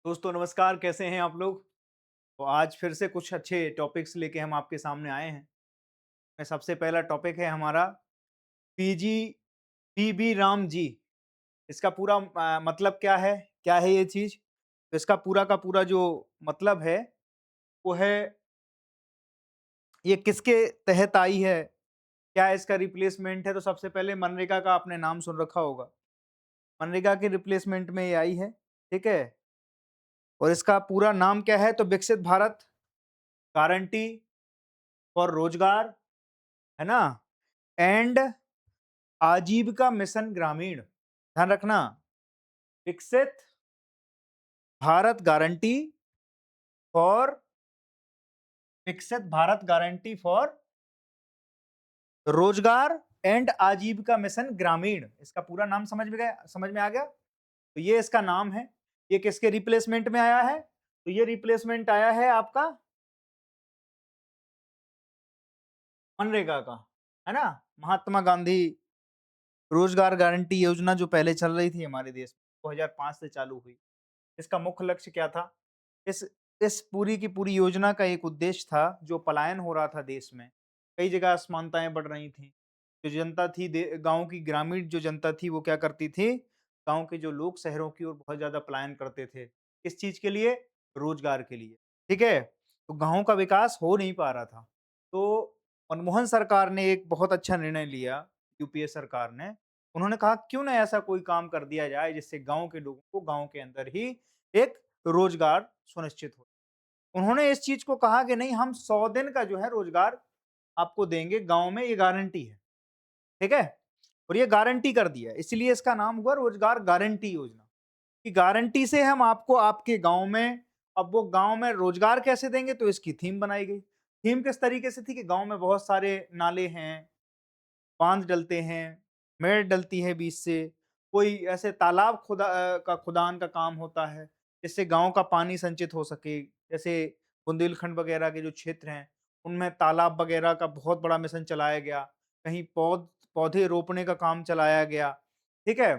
दोस्तों नमस्कार, कैसे हैं आप लोग? तो आज फिर से कुछ अच्छे टॉपिक्स लेके हम आपके सामने आए हैं। में सबसे पहला टॉपिक है हमारा पीजी पीबी राम जी। इसका पूरा मतलब क्या है? क्या है ये चीज़? तो इसका पूरा का पूरा जो मतलब है, वो है ये किसके तहत आई है? क्या इसका रिप्लेसमेंट है? तो सबसे पहले मनरेगा का आपने नाम सुन रखा होगा। मनरेगा के रिप्लेसमेंट में ये आई है, ठीक है? और इसका पूरा नाम क्या है? तो विकसित भारत गारंटी फॉर रोजगार, है ना? एंड आजीविका मिशन ग्रामीण। ध्यान रखना, विकसित भारत गारंटी फॉर विकसित भारत गारंटी फॉर रोजगार एंड आजीविका मिशन ग्रामीण। इसका पूरा नाम समझ में आ गया? तो ये इसका नाम है। ये किसके रिप्लेसमेंट में आया है? तो ये रिप्लेसमेंट आया है आपका मनरेगा का, है ना? महात्मा गांधी रोजगार गारंटी योजना जो पहले चल रही थी हमारे देश में, 2005 से चालू हुई। इसका मुख्य लक्ष्य क्या था? इस इस पूरी की पूरी योजना का एक उद्देश्य था, जो पलायन हो रहा था देश में। कई जगह असमानताएँ बढ़ रही थीं। जो जनता थी दे गाँव की ग्रामीण जो जनता थी वो क्या करती थी? गाँव के जो लोग शहरों की ओर बहुत ज़्यादा पलायन करते थे। किस चीज़ के लिए? रोज़गार के लिए, ठीक है? तो गाँव का विकास हो नहीं पा रहा था। तो मनमोहन सरकार ने एक बहुत अच्छा निर्णय लिया, यूपीए सरकार ने। उन्होंने कहा क्यों ना ऐसा कोई काम कर दिया जाए जिससे गाँव के लोगों को गाँव के अंदर ही एक रोजगार सुनिश्चित हो। उन्होंने इस चीज़ को कहा कि नहीं, हम 100 दिन का जो है रोजगार आपको देंगे गाँव में, ये गारंटी है, ठीक है? और ये गारंटी कर दिया, इसलिए इसका नाम हुआ रोजगार गारंटी योजना, कि गारंटी से हम आपको आपके गाँव में, अब वो गाँव में रोजगार कैसे देंगे, तो इसकी थीम बनाई गई। थीम किस तरीके से थी कि गाँव में बहुत सारे नाले हैं, बाँध डलते हैं, मेड़ डलती है बीच से, कोई ऐसे तालाब का खुदान का काम होता है, जिससे गाँव का पानी संचित हो सके। जैसे बुंदेलखंड वगैरह के जो क्षेत्र हैं, उनमें तालाब वगैरह का बहुत बड़ा मिशन चलाया गया। कहीं पौधे रोपने का काम चलाया गया, ठीक है?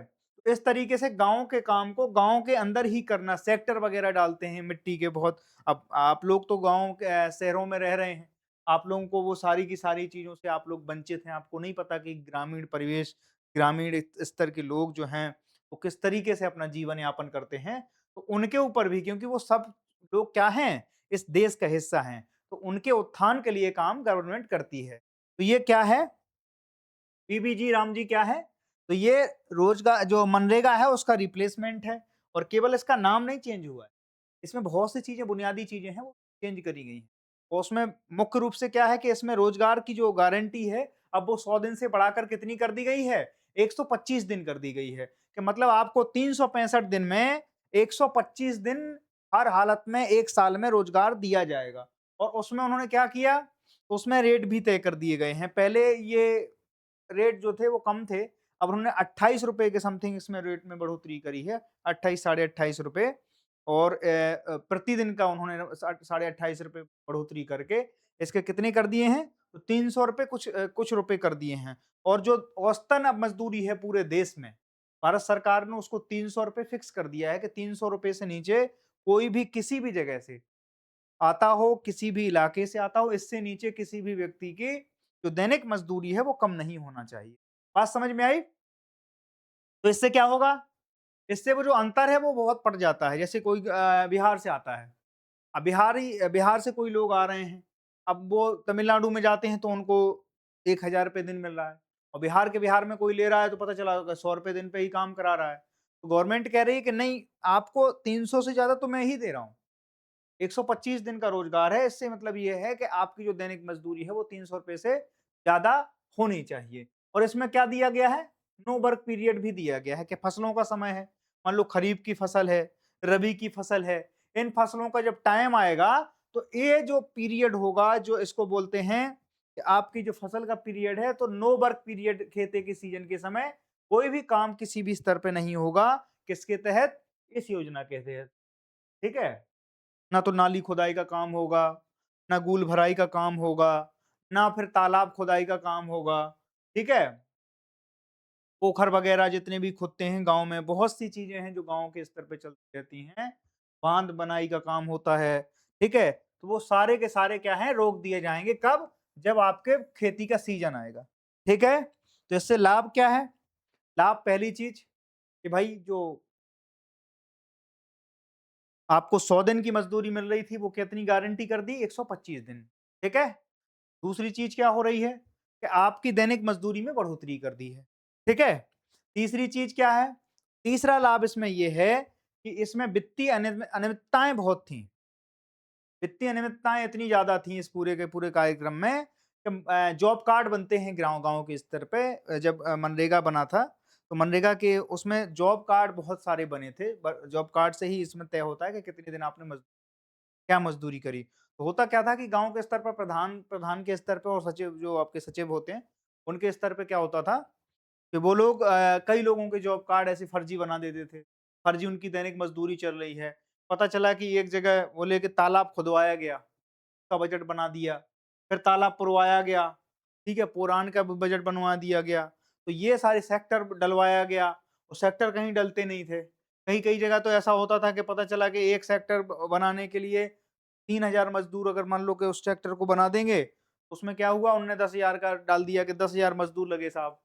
तो इस तरीके से गाँव के काम को गाँव के अंदर ही करना, सेक्टर वगैरह डालते हैं मिट्टी के बहुत। अब आप लोग तो गाँव के शहरों में रह रहे हैं। आप लोगों को वो सारी की सारी चीज़ों से आप लोग वंचित हैं। आपको नहीं पता कि ग्रामीण परिवेश, ग्रामीण स्तर के लोग जो हैं, वो किस तरीके से अपना जीवन यापन करते हैं। तो उनके ऊपर भी, क्योंकि वो सब लोग क्या हैं? इस देश का हिस्सा हैं। तो उनके उत्थान के लिए काम गवर्नमेंट करती है। तो ये क्या है? पीबीजी राम जी क्या है? तो ये रोजगार जो मनरेगा है उसका रिप्लेसमेंट है, और केवल इसका नाम नहीं चेंज हुआ है। इसमें बहुत सी चीज़ें, बुनियादी चीज़ें हैं, वो चेंज करी गई हैं। और उसमें मुख्य रूप से क्या है कि इसमें रोज़गार की जो गारंटी है, अब वो 100 दिन से बढ़ाकर कितनी कर दी गई है? 125 दिन कर दी गई है, कि मतलब आपको 365 दिन में 125 दिन हर हालत में 1 साल में रोज़गार दिया जाएगा। और उसमें उन्होंने क्या किया? उसमें रेट भी तय कर दिए गए हैं। पहले ये रेट जो थे वो कम थे, अब उन्होंने ₹28 के समथिंग इसमें रेट में बढ़ोतरी करी है, 28 साढ़े ₹28, और प्रतिदिन का उन्होंने साढ़े ₹28 बढ़ोतरी करके इसके कितने कर दिए हैं? तो ₹300 कुछ रुपए कर दिए हैं। और जो औसतन अब मज़दूरी है पूरे देश में, भारत सरकार ने उसको ₹300 फिक्स कर दिया है, कि ₹300 से नीचे कोई भी किसी भी जगह से आता हो, किसी भी इलाके से आता हो, इससे नीचे किसी भी व्यक्ति की जो दैनिक मज़दूरी है वो कम नहीं होना चाहिए। बात समझ में आई? तो इससे क्या होगा? इससे वो जो अंतर है वो बहुत पड़ जाता है। जैसे कोई बिहार से आता है, अब बिहार से कोई लोग आ रहे हैं, अब वो तमिलनाडु में जाते हैं तो उनको ₹1000 दिन मिल रहा है, और बिहार में कोई ले रहा है तो पता चला ₹100 दिन पे ही काम करा रहा है। तो गवर्नमेंट कह रही है कि नहीं, आपको 300 से ज़्यादा तो मैं ही दे रहा हूँ। 125 दिन का रोज़गार है, इससे मतलब ये है कि आपकी जो दैनिक मज़दूरी है वो ₹300 से ज़्यादा होनी चाहिए। और इसमें क्या दिया गया है? नो वर्क पीरियड भी दिया गया है, कि फसलों का समय है। मान लो खरीफ की फसल है, रबी की फसल है, इन फसलों का जब टाइम आएगा, तो ये जो पीरियड होगा, जो इसको बोलते हैं कि आपकी जो फसल का पीरियड है, तो नो वर्क पीरियड, खेती के सीज़न के समय कोई भी काम किसी भी स्तर पे नहीं होगा। किसके तहत? इस योजना के तहत, ठीक है? ना तो नाली खुदाई का काम होगा, ना गूल भराई का काम होगा, ना फिर तालाब खुदाई का काम होगा, ठीक है? पोखर वगैरह जितने भी खुदते हैं गाँव में, बहुत सी चीज़ें हैं जो गाँव के स्तर पे चलती रहती हैं। बांध बनाई का काम होता है, ठीक है? तो वो सारे के सारे क्या हैं, रोक दिए जाएँगे, कब? जब आपके खेती का सीज़न आएगा, ठीक है? तो इससे लाभ क्या है? लाभ पहली चीज़ कि भाई जो आपको 100 दिन की मज़दूरी मिल रही थी, वो कितनी गारंटी कर दी? 125 दिन, ठीक है? दूसरी चीज़ क्या हो रही है कि आपकी दैनिक मज़दूरी में बढ़ोतरी कर दी है, ठीक है? तीसरी चीज़ क्या है? तीसरा लाभ इसमें ये है कि इसमें वित्तीय अनियमितताएँ बहुत थीं। वित्तीय अनियमितताएँ इतनी ज़्यादा थीं इस पूरे के पूरे कार्यक्रम में कि जॉब कार्ड बनते हैं गाँव-गाँव के स्तर पे जब मनरेगा बना था, तो मनरेगा के उसमें जॉब कार्ड बहुत सारे बने थे। ब जॉब कार्ड से ही इसमें तय होता है कि कितने दिन आपने क्या मज़दूरी करी। तो होता क्या था कि गाँव के स्तर पर प्रधान प्रधान के स्तर पे और सचिव जो आपके सचिव होते हैं, उनके स्तर पे क्या होता था कि वो लोग कई लोगों के जॉब कार्ड ऐसे फर्जी बना देते थे। फर्जी उनकी दैनिक मज़दूरी चल रही है। पता चला कि एक जगह बोले कि तालाब खुदवाया गया, का बजट बना दिया। फिर तालाब पुरवाया गया, ठीक है? पुरान का ब बजट बनवा दिया गया। तो ये सारे सेक्टर डलवाया गया, और सेक्टर कहीं डलते नहीं थे। कई-कई जगह तो ऐसा होता था कि पता चला कि एक सेक्टर बनाने के लिए 3000 मज़दूर अगर मान लो कि उस सेक्टर को बना देंगे, तो उसमें क्या हुआ उन्होंने 10,000 का डाल दिया कि 10,000 मज़दूर लगे साहब।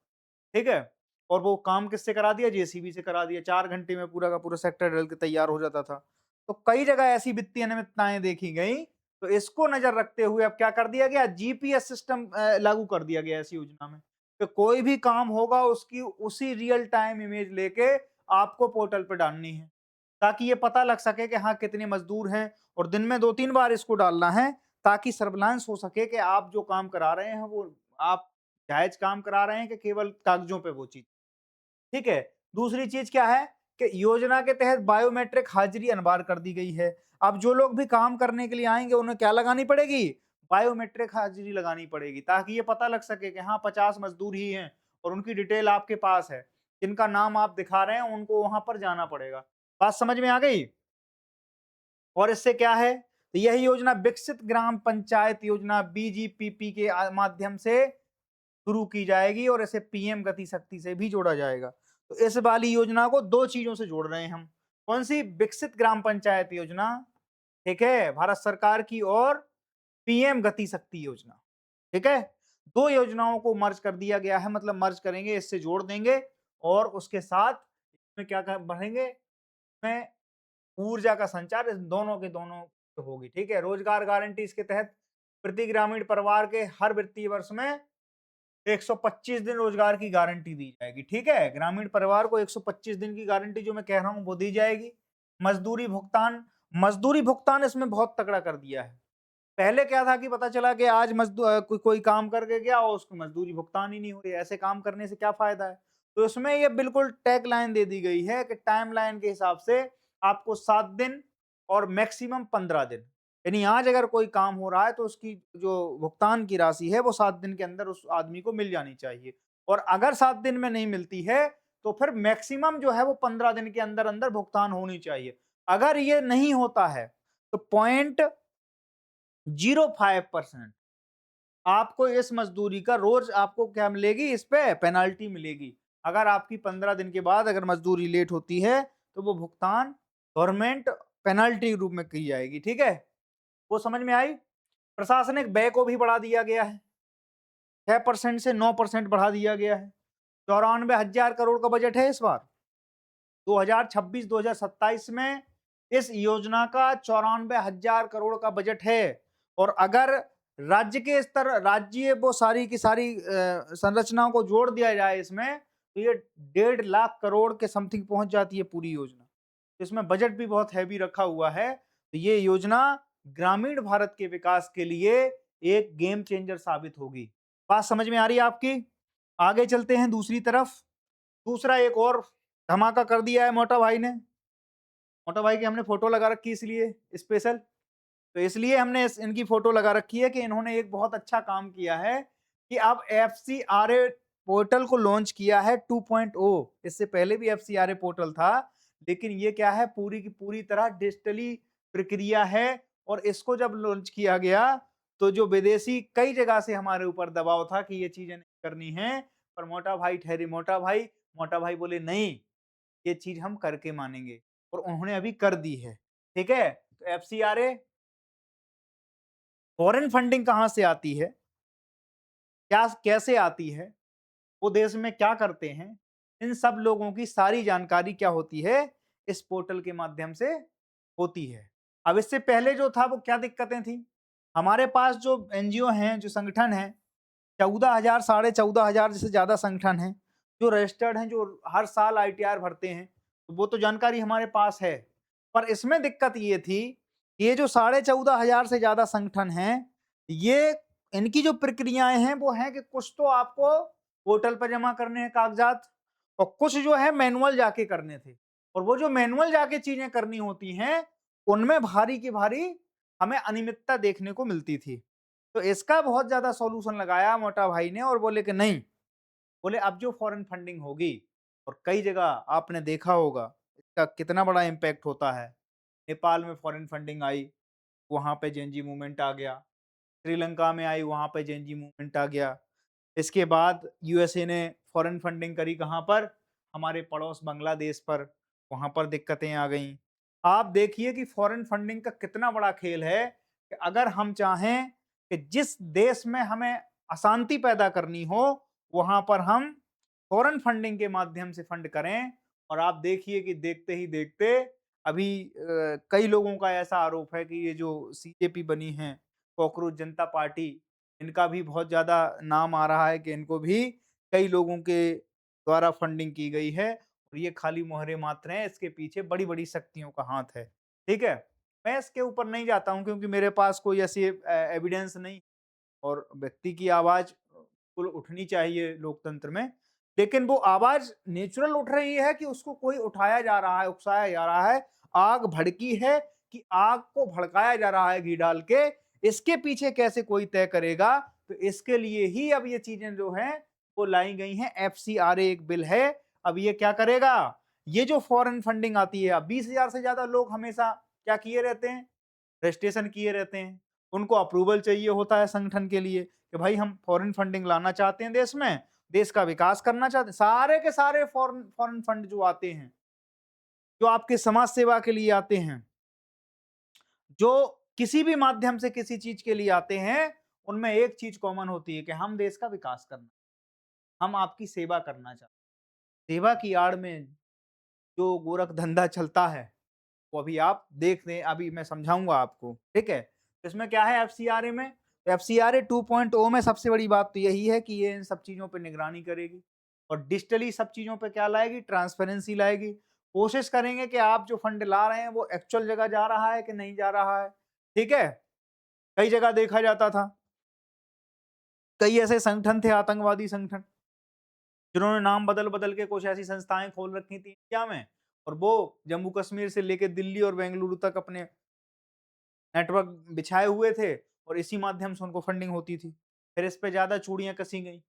ठीक है? और वो काम किससे करा दिया? जेसीबी से करा दिया। 4 घंटे में पूरा का पूरा सेक्टर ढल के तैयार हो जाता था। तो कई जगह ऐसी वित्तीय अनियमितताएँ देखी गई, तो इसको नज़र रखते हुए अब क्या कर दिया गया? जीपीएस सिस्टम लागू कर दिया गया इस योजना में, कि कोई भी काम होगा उसकी उसी रियल टाइम इमेज लेके आपको पोर्टल पे डालनी है, ताकि ये पता लग सके कि हाँ, कितने मज़दूर हैं, और दिन में 2-3 बार इसको डालना है, ताकि सर्विलांस हो सके कि आप जो काम करा रहे हैं, वो आप जायज़ काम करा रहे हैं कि केवल कागज़ों पे वो चीज़, ठीक है? दूसरी चीज़ क्या है कि योजना के तहत बायोमेट्रिक हाज़िरी अनिवार्य कर दी गई है। अब जो लोग भी काम करने के लिए आएँगे, उन्हें क्या लगानी पड़ेगी? बायोमेट्रिक हाज़िरी लगानी पड़ेगी, ताकि ये पता लग सके कि हाँ, 50 मज़दूर ही हैं और उनकी डिटेल आपके पास है। जिनका नाम आप दिखा रहे हैं, उनको वहाँ पर जाना पड़ेगा। बात समझ में आ गई? और इससे क्या है? तो यही योजना विकसित ग्राम पंचायत योजना बीजीपीपी के माध्यम से शुरू की जाएगी, और इसे पीएम गति शक्ति से भी जोड़ा जाएगा। तो इस वाली योजना को 2 चीज़ों से जोड़ रहे हैं हम। कौन-सी? विकसित ग्राम पंचायत योजना, ठीक है? भारत सरकार की, और पीएम गति शक्ति योजना, ठीक है? 2 योजनाओं को मर्ज कर दिया गया है, मतलब मर्ज करेंगे, इससे जोड़ देंगे, और उसके साथ इसमें क्या क बढ़ेंगे? इसमें ऊर्जा का संचार इस दोनों के दोनों होगी, ठीक है? रोजगार गारंटी इसके तहत प्रति ग्रामीण परिवार के हर वित्तीय वर्ष में 125 दिन रोजगार की गारंटी दी जाएगी, ठीक है? ग्रामीण परिवार को 125 दिन की गारंटी जो मैं कह रहा हूँ वो दी जाएगी। मज़दूरी भुगतान इसमें बहुत तगड़ा कर दिया है। पहले क्या था कि पता चला कि आज कोई काम करके गया और उसको मज़दूरी भुगतान ही नहीं हो रही है, ऐसे काम करने से क्या फ़ायदा है? तो इसमें ये बिल्कुल टैगलाइन दे दी गई है कि टाइमलाइन के हिसाब से आपको 7 दिन और मैक्सिमम 15 दिन। यानी आज अगर कोई काम हो रहा है तो उसकी जो भुगतान की राशि है वो 7 दिन के अंदर उस आदमी को मिल जानी चाहिए। और अगर 7 दिन में नहीं मिलती है तो फिर मैक्सिमम जो है वो 15 दिन के अंदर-अंदर भुगतान होनी चाहिए। अगर ये नहीं होता है तो 0.05% आपको इस मज़दूरी का रोज़ आपको क्या मिलेगी, इस पे पेनल्टी मिलेगी। अगर आपकी 15 दिन के बाद अगर मज़दूरी लेट होती है, तो वो भुगतान गवर्नमेंट पेनल्टी के रूप में की जाएगी, ठीक है? वो समझ में आई? प्रशासनिक व्यय को भी बढ़ा दिया गया है। 6% से 9% बढ़ा दिया गया है। 94,000 करोड़ का बजट है इस बार। 2026-2027 में इस योजना का 94,000 करोड़ का बजट है, और अगर राज्य वो सारी की सारी संरचनाओं को जोड़ दिया जाए इसमें, तो ये 1.5 लाख करोड़ के समथिंग पहुंच जाती है पूरी योजना। इसमें बजट भी बहुत हैवी रखा हुआ है। तो ये योजना ग्रामीण भारत के विकास के लिए एक गेम चेंजर साबित होगी। बात समझ में आ रही है आपकी? आगे चलते हैं दूसरी तरफ। दूसरा एक और धमाका कर दिया है मोटा भाई ने। मोटा भाई की हमने फ़ोटो लगा रखी है इसलिए स्पेशल। तो इसलिए हमने इनकी फ़ोटो लगा रखी है कि इन्होंने एक बहुत अच्छा काम किया है कि अब एफसीआरए पोर्टल को लॉन्च किया है 2.0। इससे पहले भी एफसीआरए पोर्टल था, लेकिन ये क्या है, पूरी की पूरी तरह डिजिटली प्रक्रिया है, और इसको जब लॉन्च किया गया, तो जो विदेशी कई जगह से हमारे ऊपर दबाव था कि ये चीज़ें नहीं करनी है, पर मोटा भाई ठहरे मोटा भाई बोले नहीं, ये चीज़ हम करके मानेंगे, और उन्होंने अभी कर दी है। ठीक है? तो एफसीआरए फॉरेन फंडिंग कहाँ से आती है? क्या कैसे आती है? वो देश में क्या करते हैं? इन सब लोगों की सारी जानकारी क्या होती है? इस पोर्टल के माध्यम से होती है। अब इससे पहले जो था वो क्या दिक्कतें थी? हमारे पास जो एनजीओ हैं, जो संगठन हैं, 14,000 साढ़े 14,000 से ज़्यादा संगठन हैं, जो रजिस्टर्ड हैं, जो हर साल आईटीआर भरते हैं, तो वो तो जानकारी हमारे पास है। पर इसमें दिक्कत ये थी, कि ये जो साढ़े 14,000 से ज़्यादा संगठन हैं, ये इनकी जो प्रक्रियाएँ हैं, वो हैं कि कुछ तो आपको पोर्टल पर जमा करने हैं कागज़ात और कुछ जो है मैनुअल जाके करने थे। और वो जो मैनुअल जाके चीज़ें करनी होती हैं, उनमें भारी की भारी हमें अनियमितता देखने को मिलती थी। तो इसका बहुत ज़्यादा सॉल्यूशन लगाया मोटा भाई ने और बोले कि नहीं, बोले अब जो फॉरेन फंडिंग होगी और कई जगह आपने देखा होगा इसका कितना बड़ा इम्पैक्ट होता है। नेपाल में फॉरेन फंडिंग आई, वहाँ पे जेनजी मूवमेंट आ गया। श्रीलंका में आई, वहाँ पे जेनजी मूवमेंट आ गया। इसके बाद यूएसए ने फॉरेन फंडिंग करी कहाँ पर? हमारे पड़ोस बांग्लादेश पर, वहाँ पर दिक्कतें आ गईं। आप देखिए कि फॉरेन फंडिंग का कितना बड़ा खेल है कि अगर हम चाहें कि जिस देश में हमें अशांति पैदा करनी हो, वहाँ पर हम फॉरेन फंडिंग के माध्यम से फंड करें और आप देखिए कि देखते ही देखते अभी कई लोगों का ऐसा आरोप है कि ये जो सीजेपी बनी है, कॉकरोच जनता पार्टी, इनका भी बहुत ज़्यादा नाम आ रहा है कि इनको भी कई लोगों के द्वारा फंडिंग की गई है और ये खाली मुहरे मात्र हैं, इसके पीछे बड़ी-बड़ी शक्तियों का हाथ है। ठीक है? मैं इसके ऊपर नहीं जाता हूँ क्योंकि मेरे पास कोई ऐसी एविडेंस नहीं और व्यक्ति की आवाज़ बिल्कुल उठनी चाहिए लोकतंत्र में। लेकिन वो आवाज़ नेचुरल उठ रही है कि उसको कोई उठाया जा रहा है, उकसाया जा रहा है, आग भड़की है कि आग को भड़काया जा रहा है घी डाल के, इसके पीछे कैसे कोई तय करेगा? तो इसके लिए ही अब ये चीज़ें जो हैं, वो लाई गई हैं। एफसीआरए एक बिल है, अब ये क्या करेगा? ये जो फॉरेन फंडिंग आती है, अब 20,000 से ज़्यादा लोग हमेशा क्या किए रहते हैं? रजिस्ट्रेशन किए रहते हैं। उनको अप्रूवल चाहिए होता है संगठन के लिए कि भाई हम फॉरेन फंडिंग लाना चाहते हैं देश में, देश का विकास करना चाहते हैं। सारे के सारे फॉरेन फॉरेन फंड जो आते हैं, जो आपके समाज सेवा के लिए आते हैं, जो किसी भी माध्यम से किसी चीज़ के लिए आते हैं, उनमें एक चीज़ कॉमन होती है कि हम देश का विकास करना, हम आपकी सेवा करना चाहते हैं। सेवा की आड़ में जो गोरख धंधा चलता है, वो अभी आप देख लें, अभी मैं समझाऊँगा आपको, ठीक है? तो इसमें क्या है एफसीआरए में? एफसीआरए 2.0 में सबसे बड़ी बात तो यही है कि ये इन सब चीज़ों पे निगरानी करेगी और डिजिटली सब चीज़ों पे क्या लाएगी? ट्रांसपेरेंसी लाएगी। कोशिश करेंगे कि आप जो फंड ला रहे हैं, वो एक्चुअल जगह जा रहा है कि नहीं जा रहा है, ठीक है? कई जगह देखा जाता था, कई ऐसे संगठन थे, आतंकवादी संगठन, जिन्होंने नाम बदल-बदल के कुछ ऐसी संस्थाएँ खोल रखी थी इंडिया में और वो जम्मू कश्मीर से लेके दिल्ली और बेंगलुरु तक अपने नेटवर्क बिछाए हुए थे और इसी माध्यम से उनको फंडिंग होती थी। फिर इस पे ज़्यादा चूड़ियाँ कसी गईं।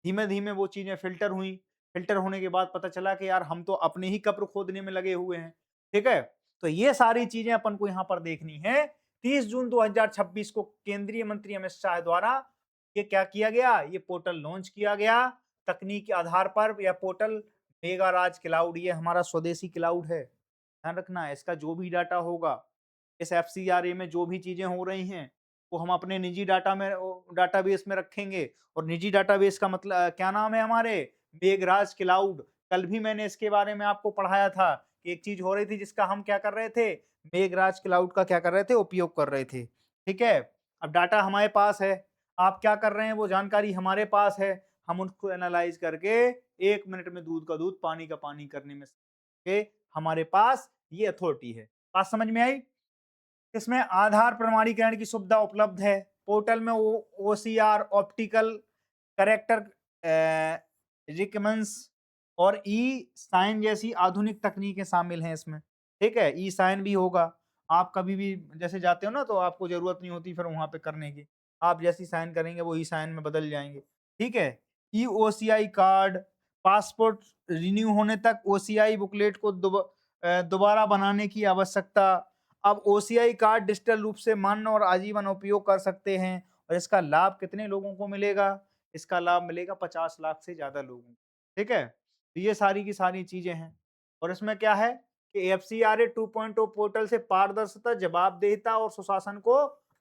धीमे-धीमे वो चीज़ें फ़िल्टर हुईं। फ़िल्टर होने के बाद पता चला कि यार हम तो अपने ही कब्र खोदने में लगे हुए हैं। ठीक है? तो ये सारी चीज़ें अपन को यहाँ पर देखनी है। 30 जून 2026 को केंद्रीय मंत्री अमित शाह द्वारा ये क्या किया गया? ये पोर्टल लॉन्च किया गया। तकनीक के आधार पर यह पोर्टल मेगा राज क्लाउड, ये हमारा स्वदेशी क्लाउड है। ध्यान रखना है, इसका जो भी डाटा होगा, इस एफसीआरए में जो भी चीज़ें हो रही हैं, वो हम अपने निजी डाटा में डाटाबेस में रखेंगे और निजी डाटाबेस का मतलब क्या नाम है हमारे? मेघराज क्लाउड। कल भी मैंने इसके बारे में आपको पढ़ाया था कि एक चीज़ हो रही थी जिसका हम क्या कर रहे थे? मेघराज क्लाउड का क्या कर रहे थे? उपयोग कर रहे थे। ठीक है? अब डाटा हमारे पास है, आप क्या कर रहे हैं वो जानकारी हमारे पास है, हम उसको एनालाइज़ करके 1 मिनट में दूध का दूध, पानी का पानी करने में के हमारे पास ये अथॉरिटी है। बात समझ में आई? इसमें आधार प्रमाणीकरण की सुविधा उपलब्ध है। पोर्टल में ओ ओसीआर, ऑप्टिकल कैरेक्टर रिकमेंस और ई-साइन जैसी आधुनिक तकनीकें शामिल हैं इसमें। ठीक है? ई-साइन भी होगा। आप कभी भी जैसे जाते हो ना तो आपको ज़रूरत नहीं होती फिर वहाँ पे करने की। आप जैसे ही साइन करेंगे वो ई-साइन में बदल जाएँगे। ठीक है? ई-ओसीआई कार्ड, पासपोर्ट रिन्यू होने तक ओसीआई बुकलेट को दोबारा बनाने की आवश्यकता। अब ओसीआई कार्ड डिजिटल रूप से मान्य और आजीवन उपयोग कर सकते हैं और इसका लाभ कितने लोगों को मिलेगा? इसका लाभ मिलेगा 50 लाख से ज़्यादा लोगों को। ठीक है? तो ये सारी की सारी चीज़ें हैं और इसमें क्या है कि एफसीआरए 2.0 पोर्टल से पारदर्शिता, जवाबदेहिता और सुशासन को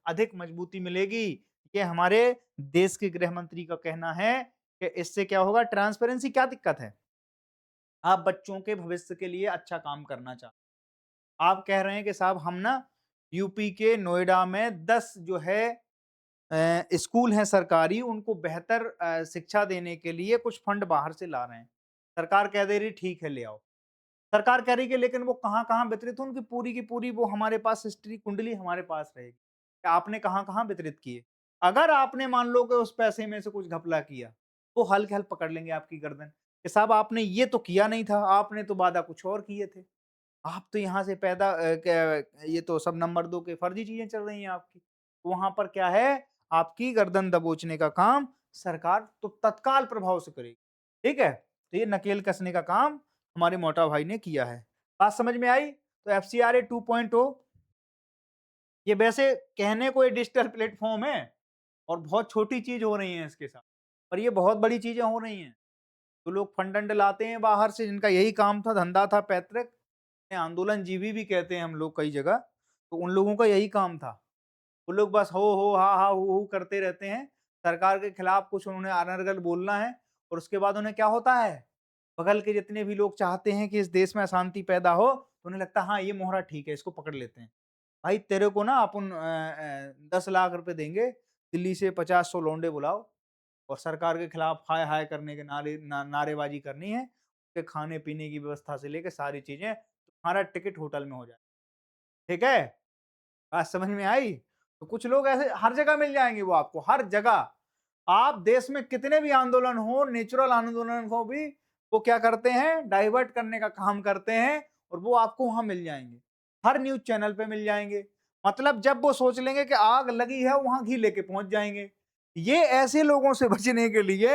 अधिक मजबूती मिलेगी। ये हमारे देश के गृह मंत्री का कहना है कि इससे क्या होगा, ट्रांसपेरेंसी। क्या दिक्कत है? आप बच्चों के भविष्य के लिए अच्छा काम करना चाहते हैं। आप कह रहे हैं कि साहब हम ना यूपी के नोएडा में 10 जो है स्कूल हैं सरकारी, उनको बेहतर शिक्षा देने के लिए कुछ फंड बाहर से ला रहे हैं। सरकार कह दे रही ठीक है ले आओ। सरकार कह रही है कि लेकिन वो कहाँ-कहाँ वितरित हो, उनकी पूरी की पूरी वो हमारे पास हिस्ट्री कुंडली हमारे पास रहेगी। कि आपने कहाँ-कहाँ वितरित किए। अगर आपने मान लो कि उस पैसे में से कुछ घपला किया, तो हल्के-हल पकड़ लेंगे आपकी गर्दन कि साहब आपने ये तो किया नहीं था, आपने तो वादा कुछ और किए थे। आप तो यहाँ से पैदा क्या ये तो सब नंबर 2 के फर्जी चीज़ें चल रही हैं आपकी। वहाँ पर क्या है, आपकी गर्दन दबोचने का काम सरकार तो तत्काल प्रभाव से करेगी। ठीक है? तो ये नकेल कसने का काम हमारे मोटा भाई ने किया है। बात समझ में आई? तो एफसीआरए 2.0 ये वैसे कहने को ये डिजिटल प्लेटफ़ॉर्म है और बहुत छोटी चीज़ हो रही है इसके साथ। पर ये बहुत बड़ी चीज़ें हो रही हैं। तो लोग फंड-वंड लाते हैं बाहर से, जिनका यही काम था, धंधा था पैतृक, आंदोलनजीवी भी कहते हैं हम लोग कई जगह, तो उन लोगों का यही काम था। वो लोग बस हो, हा, हा, हू करते रहते हैं। सरकार के खिलाफ कुछ उन्होंने अनर्गल बोलना है और उसके बाद उन्हें क्या होता है, बगल के जितने भी लोग चाहते हैं कि इस देश में अशांति पैदा हो, तो उन्हें लगता है हाँ, ये मोहरा ठीक है, इसको पकड़ लेते हैं। भाई तेरे को ना अपन 10 लाख रुपए देंगे, दिल्ली से 50-100 लौंडे बुलाओ और सरकार के खिलाफ हाय हाय करने के नारेबाजी करनी है। उसके खाने-पीने की व्यवस्था से लेके सारी चीज़ें, तुम्हारा टिकट होटल में हो जाए। ठीक है? बात समझ में आई? तो कुछ लोग ऐसे हर जगह मिल जाएँगे वो आपको, हर जगह। आप देश में कितने भी आंदोलन हो, नेचुरल आंदोलन हो भी, वो क्या करते हैं, डाइवर्ट करने का काम करते हैं और वो आपको वहाँ मिल जाएँगे। हर न्यूज़ चैनल पे मिल जाएँगे। मतलब जब वो सोच लेंगे कि आग लगी है, वहाँ घी लेके पहुँच जाएँगे। ये ऐसे लोगों से बचने के लिए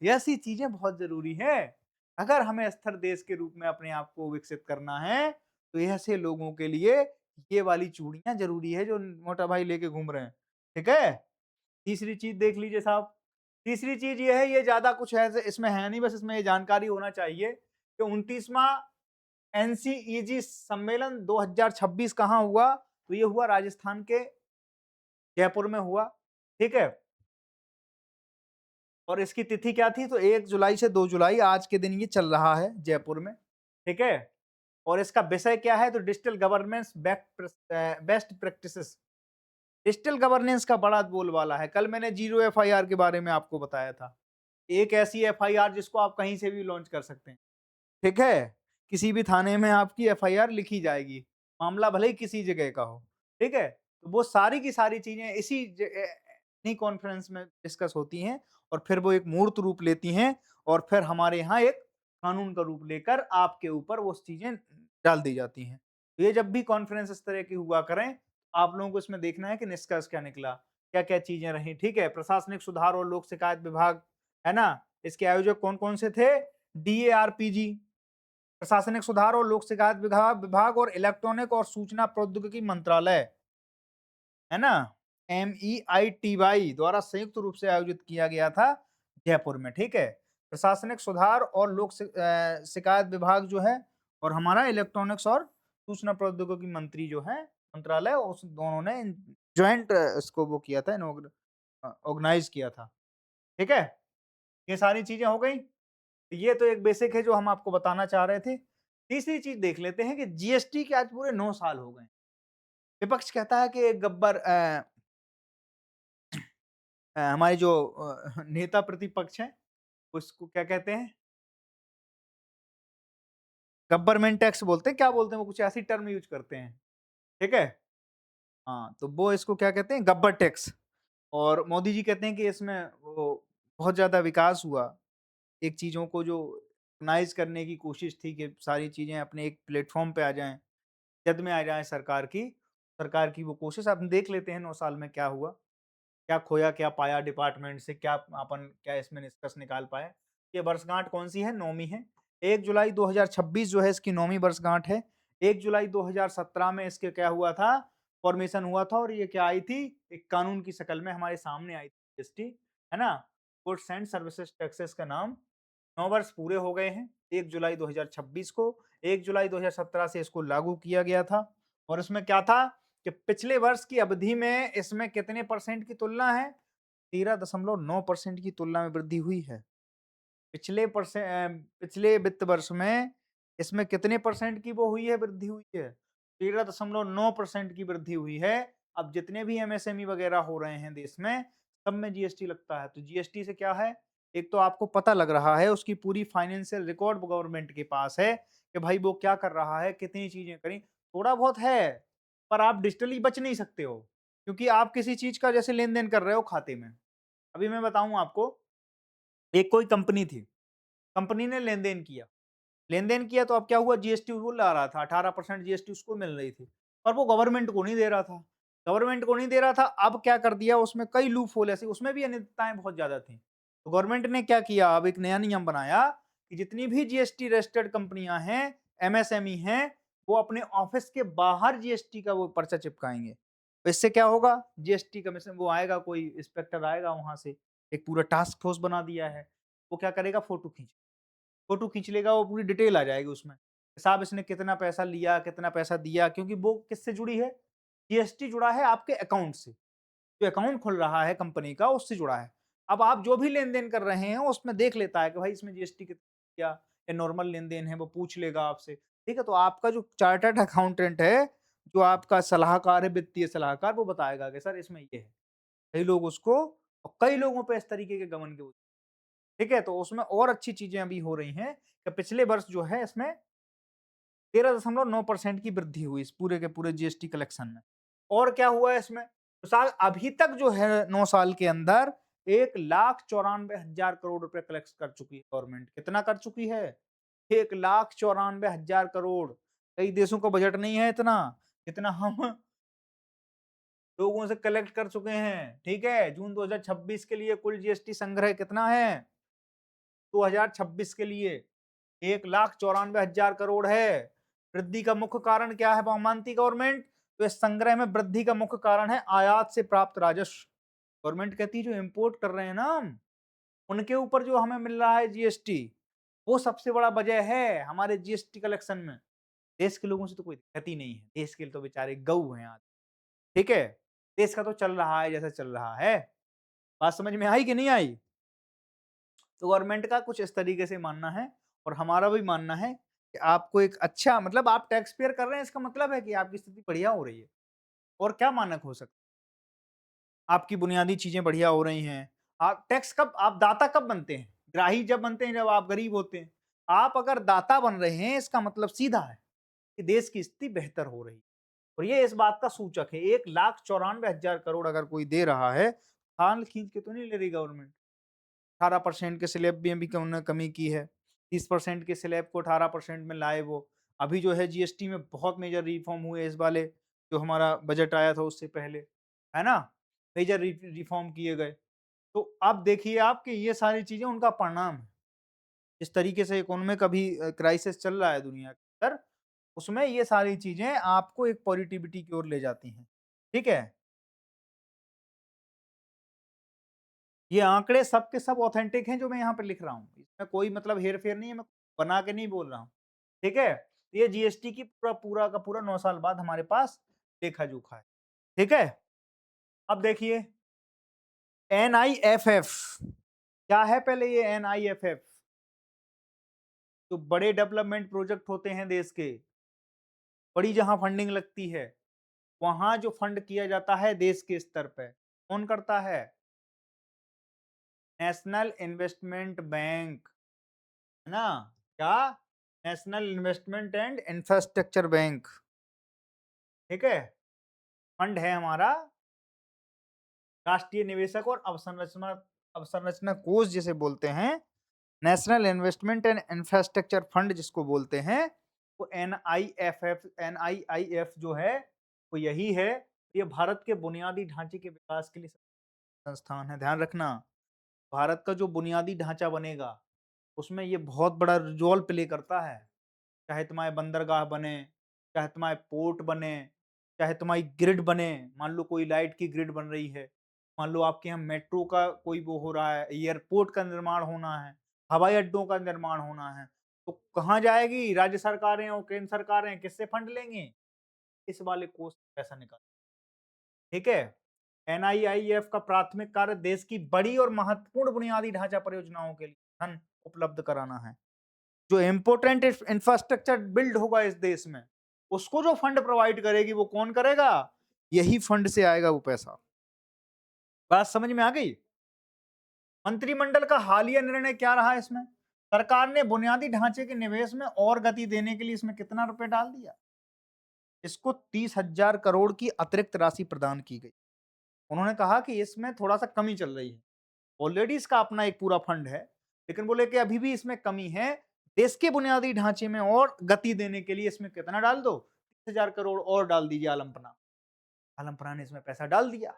ऐसी चीज़ें बहुत ज़रूरी हैं। अगर हमें स्थिर देश के रूप में अपने आप को विकसित करना है, तो ऐसे लोगों के लिए ये वाली चूड़ियाँ ज़रूरी है जो मोटा भाई लेके घूम रहे हैं। ठीक है? तीसरी चीज़ देख लीजिए साहब। तीसरी चीज़ ये है, ये ज़्यादा कुछ ऐसे इसमें है नहीं, बस इसमें ये जानकारी होना चाहिए कि 29वां एनसीईजी सम्मेलन 2026 कहाँ हुआ? तो ये हुआ राजस्थान के जयपुर में हुआ। ठीक है? और इसकी तिथि क्या थी? तो 1 जुलाई से 2 जुलाई आज के दिन ये चल रहा है जयपुर में। ठीक है? और इसका विषय क्या है? तो digital governance best practices. Digital governance का बड़ा बोलबाला है। कल मैंने ज़ीरो एफआईआर के बारे में आपको बताया था। एक ऐसी एफआईआर जिसको आप कहीं से भी लॉन्च कर सकते हैं। ठीक है? किसी भी थाने में आपकी एफआईआर लिखी जाएगी। मामला भले ही किसी जगह का हो। ठीक है? तो वो सारी की सारी चीज़ें इन्हीं कॉन्फ्रेंस में डिस्कस होती हैं और फिर वो एक मूर्त रूप लेती हैं और फिर हमारे यहाँ एक कानून का रूप लेकर आपके ऊपर वो चीज़ें डाल दी जाती हैं। तो ये जब भी कॉन्फ्रेंस इस तरह की हुआ करें, आप लोगों को इसमें देखना है कि निष्कर्ष क्या निकला, क्या-क्या चीज़ें रहीं। ठीक है? प्रशासनिक सुधार और लोक शिकायत विभाग, है ना? इसके आयोजक कौन-कौन से थे? डीएआरपीजी, प्रशासनिक सुधार और लोक शिकायत विभाग और इलेक्ट्रॉनिक और सूचना प्रौद्योगिकी मंत्रालय, है ना? एमईआईटीवाई द्वारा संयुक्त रूप से आयोजित किया गया था जयपुर में। ठीक है? प्रशासनिक सुधार और शिकायत विभाग जो है और हमारा इलेक्ट्रॉनिक्स और सूचना प्रौद्योगिकी मंत्री जो है मंत्रालय, उस दोनों ने जॉइंट इसको वो किया था, ऑर्गेनाइज किया था। ठीक है? ये सारी चीजें हो गई। ये तो एक बेसिक है जो हम आपको बताना चाह रहे थे। तीसरी चीज़ देख लेते हैं कि जीएसटी के आज पूरे 9 साल हो गए। विपक्ष कहता है कि एक हमारे जो नेता प्रतिपक्ष हैं, उसको क्या कहते हैं? गब्बरमेंट टैक्स बोलते हैं, क्या बोलते हैं? वो कुछ ऐसी टर्म यूज़ करते हैं। ठीक है? हाँ, तो वो इसको क्या कहते हैं? गब्बर टैक्स। और मोदी जी कहते हैं कि इसमें वो बहुत ज़्यादा विकास हुआ। एक चीज़ों को जो ऑर्गनाइज़ करने की कोशिश थी कि सारी चीज़ें अपने एक प्लेटफ़ॉर्म पे आ जाएँ। जद में आ जाए सरकार की वो कोशिश। अब देख लेते हैं 9 साल में क्या हुआ, क्या खोया, क्या पाया डिपार्टमेंट से, क्या इसमें निष्कर्ष निकाल पाए। ये वर्षगांठ कौन-सी है? 9वीं है। 1 जुलाई 2026 जो है इसकी 9वीं वर्षगांठ है। 1 जुलाई 2017 में इसके क्या हुआ था? फ़ॉर्मेशन हुआ था और ये क्या आई थी? एक कानून की शक्ल में हमारे सामने आई थी जीएसटी, है ना? गुड्स एंड सर्विसेज टैक्सेस का नाम। 9 वर्ष पूरे हो गए हैं 1 जुलाई 2026 को। 1 जुलाई 2017 से इसको लागू किया गया था और इसमें क्या था कि पिछले वर्ष की अवधि में इसमें कितने परसेंट की तुलना है? 13.9% की तुलना में वृद्धि हुई है। पिछले वित्त वर्ष में इसमें कितने परसेंट की वो हुई है, वृद्धि हुई है? 13.9% की वृद्धि हुई है। अब जितने भी एमएसएमई वगैरह हो रहे हैं देश में, सब में जीएसटी लगता है। तो जीएसटी से क्या है, एक तो आपको पता लग रहा है, उसकी पूरी फाइनेंशियल रिकॉर्ड गवर्नमेंट के पास है कि भाई वो क्या कर रहा है, कितनी चीजें करी। थोड़ा बहुत है, पर आप डिजिटली बच नहीं सकते हो, क्योंकि आप किसी चीज का जैसे लेन-देन कर रहे हो खाते में। अभी मैं बताऊँ आपको, एक कोई कंपनी थी, कंपनी ने लेन-देन किया तो अब क्या हुआ, जीएसटी वो ला रहा था, 18% जीएसटी उसको मिल रही थी, पर वो गवर्नमेंट को नहीं दे रहा था। गवर्नमेंट को नहीं दे रहा था, अब क्या कर दिया, उसमें कई लूप होल ऐसी, उसमें भी अनियमितताएँ बहुत ज़्यादा थी। तो गवर्नमेंट ने क्या किया, अब एक नया नियम बनाया कि जितनी भी जीएसटी रजिस्टर्ड कंपनियाँ हैं, एमएसएमई हैं, वो अपने ऑफिस के बाहर जीएसटी का वो पर्चा चिपकाएँगे। तो इससे क्या होगा, जीएसटी कमीशन वो आएगा, कोई इंस्पेक्टर आएगा वहाँ से, एक पूरा टास्क फोर्स बना दिया है। वो क्या करेगा, फ़ोटो खींच लेगा, वो पूरी डिटेल आ जाएगी उसमें। साहब इसने कितना पैसा लिया, कितना पैसा दिया, क्योंकि वो किससे जुड़ी है? जीएसटी जुड़ा है आपके अकाउंट से। जो अकाउंट खुल रहा है कंपनी का, उससे जुड़ा है। अब आप जो भी लेन-देन कर रहे हैं, उसमें देख लेता है कि भाई इसमें जीएसटी कितना दिया, या नॉर्मल लेन-देन है, वो पूछ लेगा आपसे। ठीक है? तो आपका जो चार्टर्ड अकाउंटेंट है, जो आपका सलाहकार है, वित्तीय सलाहकार, वो बताएगा कि सर इसमें ये है। कई लोग उसको, और कई लोगों पे इस तरीके के गबन के, ठीक है? तो उसमें और अच्छी चीज़ें अभी हो रही हैं कि पिछले वर्ष जो है इसमें 13.9% की वृद्धि हुई इस पूरे के पूरे जीएसटी कलेक्शन में। और क्या हुआ है इसमें? तो साल अभी तक जो है 9 साल के अंदर 1,94,000 करोड़ रुपए कलेक्ट कर चुकी है गवर्नमेंट। कितना कर चुकी है? 1,94,000 करोड़। कई देशों का बजट नहीं है इतना, जितना हम लोगों से कलेक्ट कर चुके हैं। ठीक है? जून 2026 के लिए कुल जीएसटी संग्रह कितना है? 2026 के लिए 1,94,000 करोड़ है। वृद्धि का मुख्य कारण क्या है, मानती गवर्नमेंट? तो इस संग्रह में वृद्धि का मुख्य कारण है आयात से प्राप्त राजस्व। गवर्नमेंट कहती है जो इम्पोर्ट कर रहे हैं ना हम, उनके ऊपर जो हमें मिल रहा है जीएसटी, वो सबसे बड़ा वजह है हमारे जीएसटी कलेक्शन में। देश के लोगों से तो कोई दिक्कत ही नहीं है, देश के तो बेचारे गऊ हैं आज। ठीक है? देश का तो चल रहा है जैसा चल रहा है। बात समझ में आई कि नहीं आई? तो गवर्नमेंट का कुछ इस तरीके से मानना है, और हमारा भी मानना है कि आपको एक अच्छा, मतलब आप टैक्स पेयर कर रहे हैं, इसका मतलब है कि आपकी स्थिति बढ़िया हो रही है। और क्या मानक हो सकता है? आपकी बुनियादी चीजें बढ़िया हो रही हैं। आप टैक्स कब, आप दाता कब बनते हैं? ग्राही जब बनते हैं, जब आप गरीब होते हैं। आप अगर दाता बन रहे हैं, इसका मतलब सीधा है कि देश की स्थिति बेहतर हो रही है। और ये इस बात का सूचक है, 1,94,000 करोड़ अगर कोई दे रहा है, खाल खींच के तो नहीं ले रही गवर्नमेंट। 18% के स्लैब में भी उन्होंने कमी की है। 30% के स्लैब को 18% में लाए वो। अभी जो है जीएसटी में बहुत मेजर रिफॉर्म हुए इस वाले, जो हमारा बजट आया था उससे पहले, है ना? मेजर रिफॉर्म किए गए। तो अब देखिए आप कि ये सारी चीज़ें उनका परिणाम है। जिस तरीके से इकोनॉमिक अभी क्राइसिस चल रहा है दुनिया के अंदर, उसमें ये सारी चीज़ें आपको एक पॉजिटिविटी की ओर ले जाती हैं। ठीक है? ये आंकड़े सब के सब ऑथेंटिक हैं जो मैं यहाँ पे लिख रहा हूँ। इसमें कोई मतलब हेर-फेर नहीं है, मैं बना के नहीं बोल रहा हूँ। ठीक है? ये जीएसटी की पूरा पूरा का पूरा 9 साल बाद हमारे पास लेखा-जोखा है। ठीक है? अब देखिए एनआईएफएफ क्या है, पहले ये एनआईएफएफ, जो बड़े डेवलपमेंट प्रोजेक्ट होते हैं देश के, बड़ी जहाँ फंडिंग लगती है, वहाँ जो फंड किया जाता है देश के स्तर पे, कौन करता है? नेशनल इन्वेस्टमेंट बैंक, है ना? क्या? National investment and infrastructure bank. ठीक है? फंड है हमारा राष्ट्रीय निवेशक और अवसंरचना अवसंरचना कोष जिसे बोलते हैं, national investment and infrastructure fund जिसको बोलते हैं, वो एनआईआईएफ जो है, वो यही है। ये भारत के बुनियादी ढांचे के विकास के लिए संस्थान है। ध्यान रखना, भारत का जो बुनियादी ढांचा बनेगा, उसमें ये बहुत बड़ा रोल प्ले करता है। चाहे तुम्हारे बंदरगाह बने, चाहे तुम्हारे पोर्ट बने, चाहे तुम्हारी ग्रिड बने, मान लो कोई लाइट की ग्रिड बन रही है, मान लो आपके यहाँ मेट्रो का कोई वो हो रहा है, एयरपोर्ट का निर्माण होना है, हवाई अड्डों का निर्माण होना है, तो कहाँ जाएगी? राज्य सरकारें और केंद्र सरकारें किससे फंड लेंगी? इस वाले कोष से पैसा निकाल, ठीक है? एनआईआईएफ का प्राथमिक कार्य देश की बड़ी और महत्वपूर्ण बुनियादी ढांचा परियोजनाओं के लिए धन उपलब्ध कराना है। जो इम्पोर्टेंट इंफ्रास्ट्रक्चर बिल्ड होगा इस देश में, उसको जो फंड प्रोवाइड करेगी वो कौन करेगा? यही फंड से आएगा वो पैसा। बात समझ में आ गई? मंत्रिमंडल का हालिया निर्णय क्या रहा इसमें? सरकार ने बुनियादी ढांचे के निवेश में और गति देने के लिए इसमें कितना रुपए डाल दिया? इसको 30,000 करोड़ की अतिरिक्त राशि प्रदान की गई। उन्होंने कहा कि इसमें थोड़ा-सा कमी चल रही है। ऑलरेडी इसका अपना एक पूरा फंड है, लेकिन बोले कि अभी भी इसमें कमी है। देश के बुनियादी ढांचे में और गति देने के लिए इसमें कितना डाल दो? 30,000 करोड़ और डाल दीजिए आलमपना। आलमपना ने इसमें पैसा डाल दिया।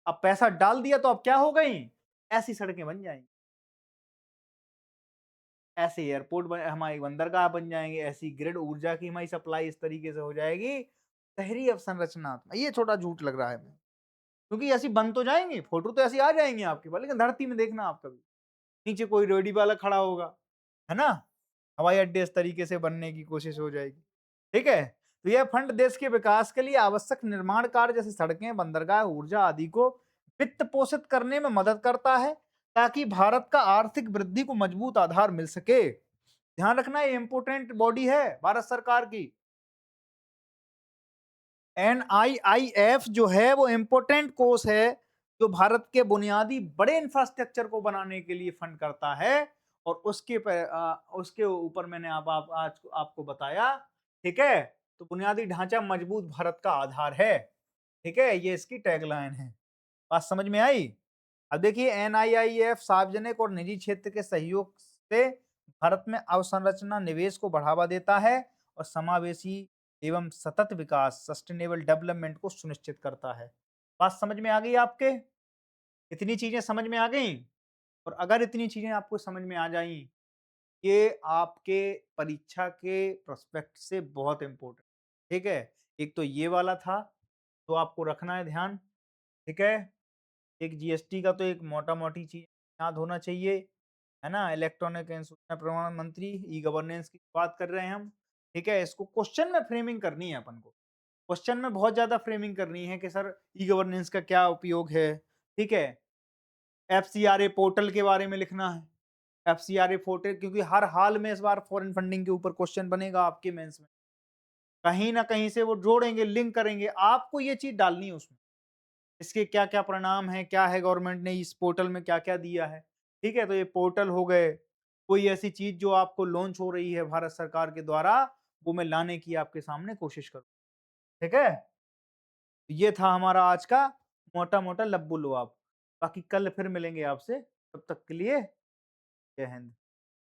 अब पैसा डाल दिया तो अब क्या हो गई? ऐसी सड़कें बन जाएँगी। ऐसे एयरपोर्ट हमारी बंदरगाह बन जाएँगे, ऐसी ग्रिड ऊर्जा की हमारी सप्लाई इस तरीके से हो जाएगी, शहरी अवसंरचना ये छोटा झूठ लग रहा है हमें, क्योंकि ऐसी बन तो जाएँगी, फ़ोटो तो ऐसी आ जाएँगी आपके पास, लेकिन धरती में देखना आप कभी, नीचे कोई रेहड़ी वाला खड़ा होगा, है ना? हवाई अड्डे इस तरीके से बनने की कोशिश हो जाएगी, ठीक है? तो यह फंड देश के विकास के लिए आवश्यक निर्माण कार्य जैसे सड़कें, बंदरगाह, ऊर्जा आदि को वित्त पोषित करने में मदद करता है, ताकि भारत का आर्थिक वृद्धि को मजबूत आधार मिल सके। ध्यान रखना ये इंपोर्टेंट बॉडी है भारत सरकार की। एनआईआईएफ जो है वो इंपोर्टेंट कोष है, जो भारत के बुनियादी बड़े इंफ्रास्ट्रक्चर को बनाने के लिए फंड करता है और उसके ऊपर मैंने आप आज आपको बताया, ठीक है? तो बुनियादी ढांचा मजबूत भारत का आधार है, ठीक है? ये इसकी टैगलाइन है। बात समझ में आई? अब देखिए एनआईआईएफ सार्वजनिक और निजी क्षेत्र के सहयोग से भारत में अवसंरचना निवेश को बढ़ावा देता है और समावेशी एवं सतत विकास सस्टेनेबल डेवलपमेंट को सुनिश्चित करता है। बात समझ में आ गई आपके? इतनी चीजें समझ में आ गई? और अगर इतनी चीजें आपको समझ में आ जाई, ये आपके परीक्षा के प्रोस्पेक्ट से बहुत इंपॉर्टेंट, ठीक है? एक तो ये वाला था, तो आपको रखना है ध्यान, ठीक है? एक जीएसटी का तो एक मोटा-मोटी चीज़ याद होना चाहिए, है ना? इलेक्ट्रॉनिक एंड सूचना प्रमाण मंत्री, ई-गवर्नेंस की बात कर रहे हैं हम, ठीक है? इसको क्वेश्चन में फ्रेमिंग करनी है अपन को। क्वेश्चन में बहुत ज़्यादा फ्रेमिंग करनी है कि सर ई-गवर्नेंस का क्या उपयोग है, ठीक है? एफसीआरए पोर्टल के बारे में लिखना है। एफसीआरए पोर्टल क्योंकि हर हाल में इस बार फॉरेन फंडिंग के ऊपर क्वेश्चन बनेगा आपके मेंस में। कहीं न कहीं से वो जोड़ेंगे, लिंक करेंगे, आपको ये चीज़ डालनी है उसमें। इसके क्या-क्या परिणाम हैं, क्या है गवर्नमेंट ने इस पोर्टल में क्या-क्या दिया है, ठीक है? तो ये पोर्टल हो गए, कोई ऐसी चीज़ जो आपको लॉन्च हो रही है भारत सरकार के द्वारा, वो मैं लाने की आपके सामने कोशिश करूँ, ठीक है? ये था हमारा आज का मोटा-मोटा लब्बू-लुआब। बाकी कल फिर मिलेंगे आपसे, तब तक के लिए जय हिंद।